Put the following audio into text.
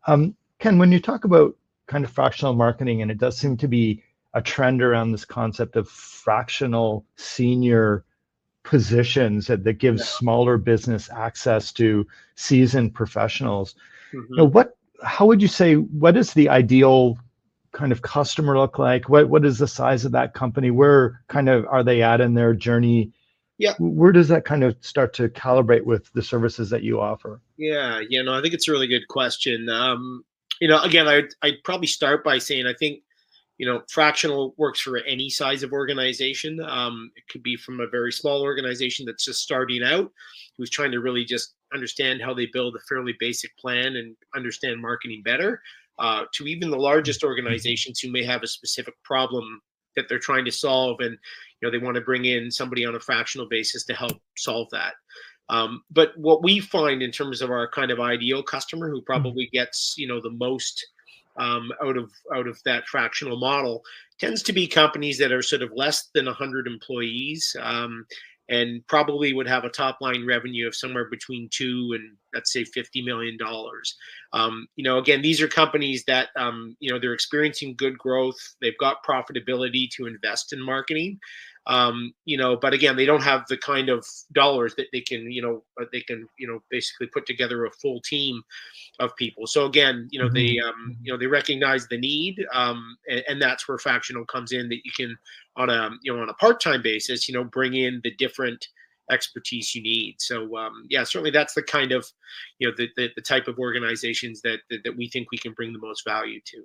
Ken, when you talk about kind of fractional marketing, and it does seem to be a trend around this concept of fractional senior positions that gives Yeah. smaller business access to seasoned professionals. Mm-hmm. How would you say, what is the ideal kind of customer look like? What is the size of that company? Where kind of are they at in their journey? Yeah. Where does that kind of start to calibrate with the services that you offer? Yeah. No, I think it's a really good question. Again, I'd probably start by saying I think fractional works for any size of organization. It could be from a very small organization that's just starting out, who's trying to really just understand how they build a fairly basic plan and understand marketing better, to even the largest organizations who may have a specific problem that they're trying to solve, and they want to bring in somebody on a fractional basis to help solve that. But what we find in terms of our kind of ideal customer who probably gets the most out of that fractional model tends to be companies that are sort of less than 100 employees, and probably would have a top line revenue of somewhere between $2 and let's say $50 million. Again, these are companies that they're experiencing good growth. They've got profitability to invest in marketing. But again, they don't have the kind of dollars that they can basically put together a full team of people. So again, they recognize the need, and that's where fractional comes in. That you can on a part-time basis, bring in the different expertise you need. So certainly that's the kind of the type of organizations that we think we can bring the most value to.